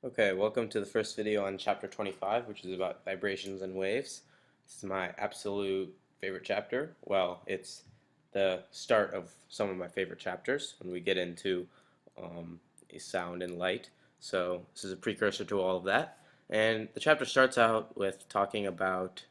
Okay, welcome to the first video on chapter 25, which is about vibrations and waves. This is my absolute favorite chapter. Well, it's the start of some of my favorite chapters when we get into sound and light. So this is a precursor to all of that. And the chapter starts out with talking about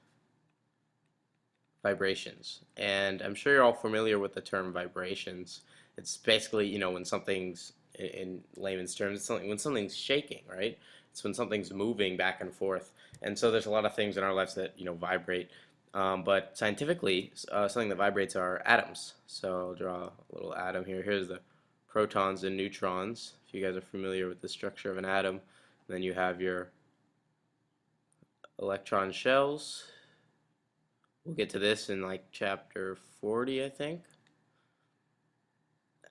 vibrations. And I'm sure you're all familiar with the term vibrations. It's basically, when something's, in layman's terms, it's something when something's shaking, right? It's when something's moving back and forth. And so there's a lot of things in our lives that, vibrate. But scientifically, something that vibrates are atoms. So I'll draw a little atom here. Here's the protons and neutrons, if you guys are familiar with the structure of an atom. And then you have your electron shells. We'll get to this in like chapter 40, I think.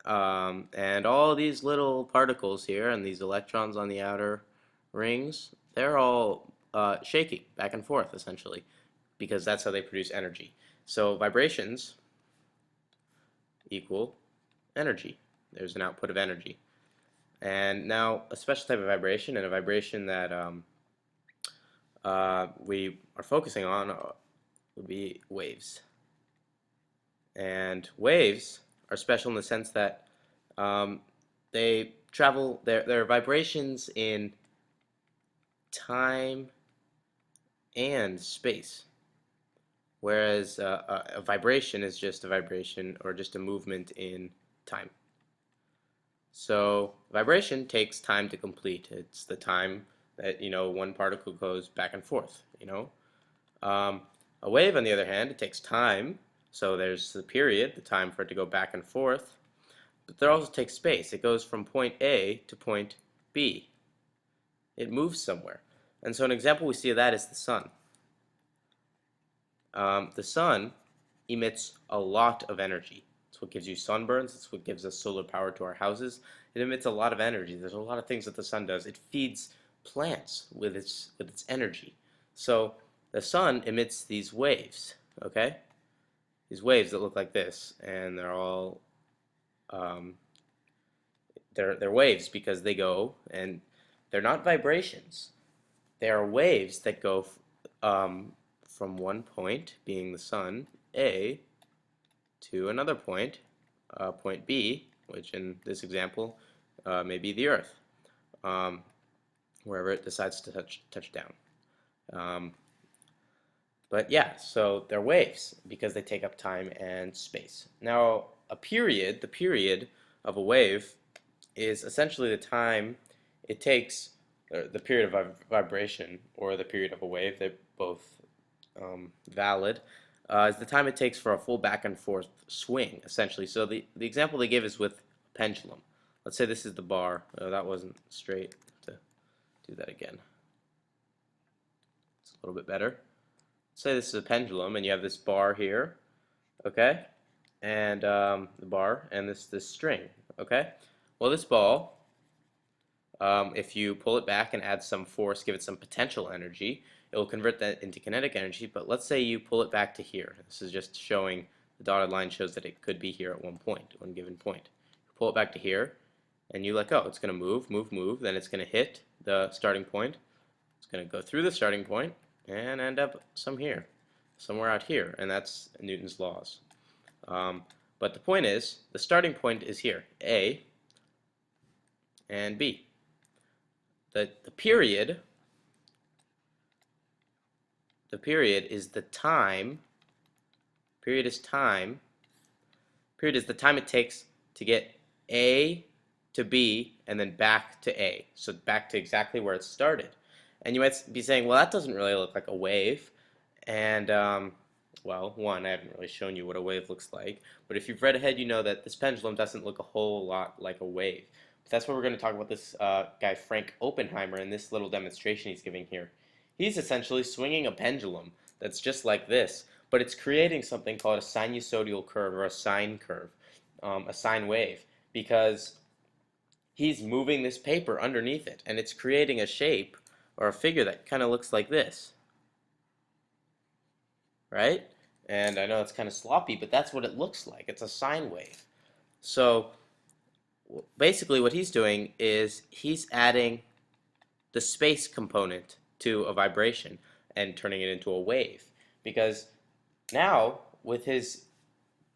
And all these little particles here and these electrons on the outer rings, they're all shaking back and forth, essentially, because that's how they produce energy. So vibrations equal energy. There's an output of energy. And now a special type of vibration, and a vibration that we are focusing on would be waves. And waves are special in the sense that they travel, they're vibrations in time and space, whereas a vibration is just a vibration or just a movement in time. So vibration takes time to complete. It's the time that one particle goes back and forth. A wave, on the other hand, it takes time. So there's the period, the time for it to go back and forth. But there also takes space. It goes from point A to point B. It moves somewhere. And so an example we see of that is the sun. The sun emits a lot of energy. It's what gives you sunburns. It's what gives us solar power to our houses. It emits a lot of energy. There's a lot of things that the sun does. It feeds plants with its energy. So the sun emits these waves, okay? These waves that look like this, and they're all they're waves because they go, and they're not vibrations. They are waves that go from one point, being the sun, A, to another point, point B, which in this example may be the Earth, wherever it decides to touch down. But yeah, so they're waves because they take up time and space. Now, the period of a wave is essentially the time it takes, or the period of vibration or the period of a wave, they're both valid, is the time it takes for a full back and forth swing, essentially. So the example they give is with a pendulum. Let's say this is the bar. Oh, that wasn't straight. To do that again. It's a little bit better. Say this is a pendulum, and you have this bar here, okay, and the bar and this string, okay. Well, this ball, if you pull it back and add some force, give it some potential energy, it will convert that into kinetic energy. But let's say you pull it back to here. This is just showing, the dotted line shows that it could be here at one given point. You pull it back to here, and you let go. It's going to move, move, move. Then it's going to hit the starting point. It's going to go through the starting point and end up somewhere out here, and that's Newton's laws. But the point is, the starting point is here, A and B. The period is the time. Period is time. Period is the time it takes to get A to B and then back to A. So back to exactly where it started. And you might be saying, well, that doesn't really look like a wave. And, well, one, I haven't really shown you what a wave looks like. But if you've read ahead, you know that this pendulum doesn't look a whole lot like a wave. But that's what we're going to talk about this guy, Frank Oppenheimer, in this little demonstration he's giving here. He's essentially swinging a pendulum that's just like this, but it's creating something called a sinusoidal curve, or a sine curve, a sine wave, because he's moving this paper underneath it, and it's creating a shape or a figure that kind of looks like this, right? And I know it's kind of sloppy, but that's what it looks like. It's a sine wave. So basically what he's doing is he's adding the space component to a vibration and turning it into a wave. Because now, with his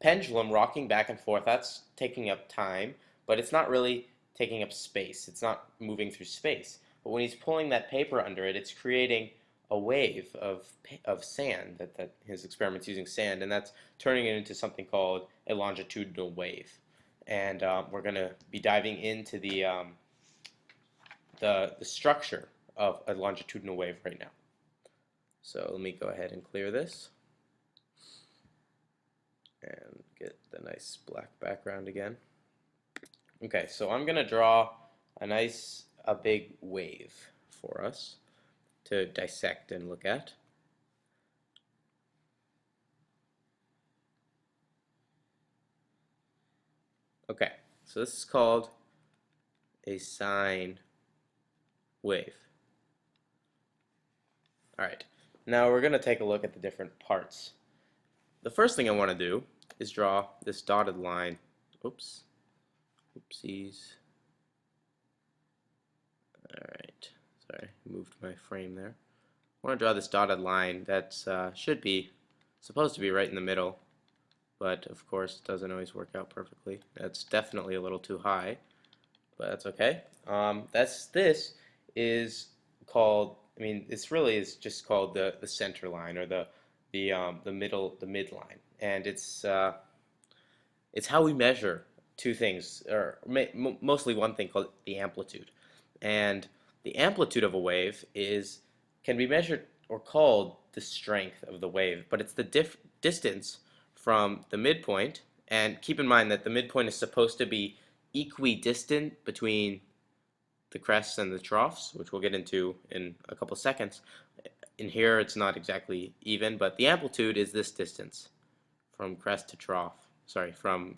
pendulum rocking back and forth, that's taking up time, but it's not really taking up space. It's not moving through space. But when he's pulling that paper under it, it's creating a wave of sand. That his experiment's using sand, and that's turning it into something called a longitudinal wave. And we're going to be diving into the structure of a longitudinal wave right now. So let me go ahead and clear this and get the nice black background again. Okay, so I'm going to draw a big wave for us to dissect and look at. Okay, so this is called a sine wave. Alright, now we're going to take a look at the different parts. The first thing I want to do is draw this dotted line. Oops. Oopsies. Alright, sorry, moved my frame there. I want to draw this dotted line that's should be supposed to be right in the middle, but of course it doesn't always work out perfectly. That's definitely a little too high, but that's okay. This is called, this really is just called the center line, or the midline, and it's how we measure two things, or mostly one thing called the amplitude. And the amplitude of a wave can be measured or called the strength of the wave, but it's the distance from the midpoint. And keep in mind that the midpoint is supposed to be equidistant between the crests and the troughs, which we'll get into in a couple seconds. In here it's not exactly even, but the amplitude is this distance from crest to trough. Sorry, from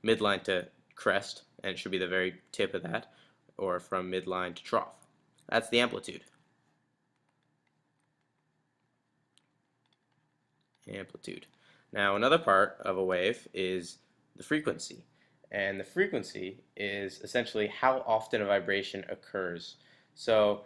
midline to crest, and it should be the very tip of that, or from midline to trough. That's the amplitude. Amplitude. Now another part of a wave is the frequency. And the frequency is essentially how often a vibration occurs. So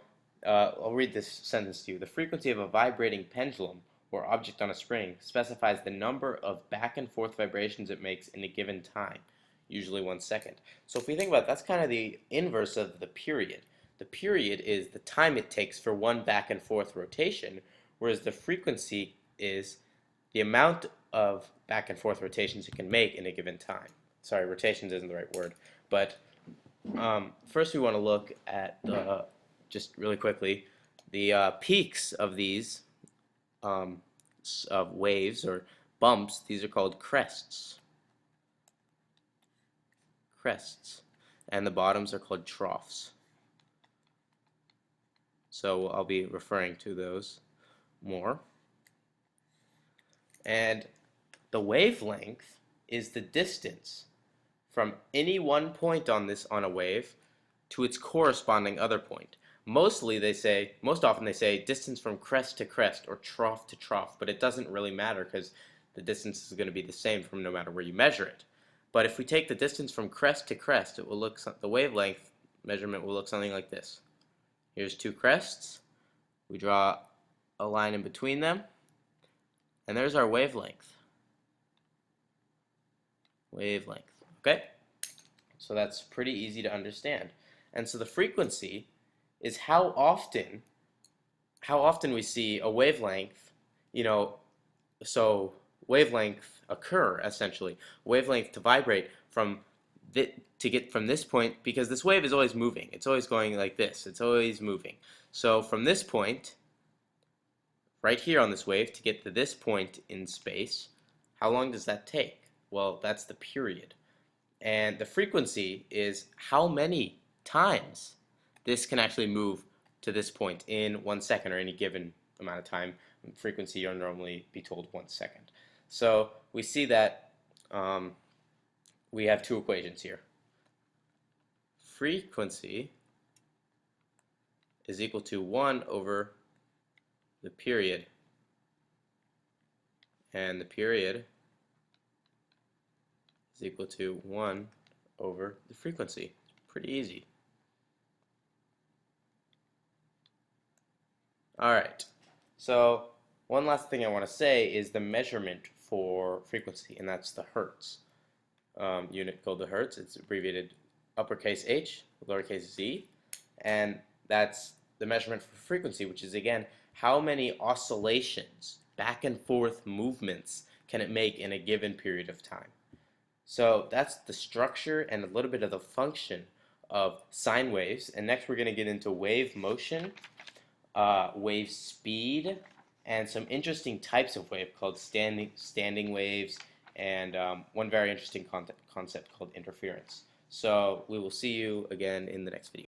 I'll read this sentence to you. The frequency of a vibrating pendulum or object on a spring specifies the number of back and forth vibrations it makes in a given time, usually 1 second. So if we think about it, that's kind of the inverse of the period. The period is the time it takes for one back and forth rotation, whereas the frequency is the amount of back and forth rotations it can make in a given time. Sorry, rotations isn't the right word, but first we want to look at just really quickly, the peaks of these of waves or bumps. These are called crests. Crests. And the bottoms are called troughs. So I'll be referring to those more. And the wavelength is the distance from any one point on a wave to its corresponding other point. Most often they say distance from crest to crest or trough to trough, but it doesn't really matter because the distance is going to be the same from no matter where you measure it. But if we take the distance from crest to crest, the wavelength measurement will look something like this. Here's two crests. We draw a line in between them, and there's our wavelength. Wavelength. Okay? So that's pretty easy to understand. And so the frequency is how often we see a wavelength, so wavelength occur, essentially. Wavelength to vibrate to get from this point, because this wave is always moving. It's always going like this. It's always moving. So from this point, right here on this wave, to get to this point in space, how long does that take? Well, that's the period. And the frequency is how many times this can actually move to this point in 1 second, or any given amount of time. Frequency, you'll normally be told 1 second. So we see that we have two equations here. Frequency is equal to 1 over the period, and the period is equal to 1 over the frequency. Pretty easy. Alright, so one last thing I want to say is the measurement for frequency, and that's the hertz. Unit called the hertz. It's abbreviated uppercase h, lowercase z, and that's the measurement for frequency, which is again how many oscillations, back and forth movements can it make in a given period of time. So that's the structure and a little bit of the function of sine waves. And next we're going to get into wave motion, wave speed, and some interesting types of wave called standing waves, and one very interesting concept called interference. So we will see you again in the next video.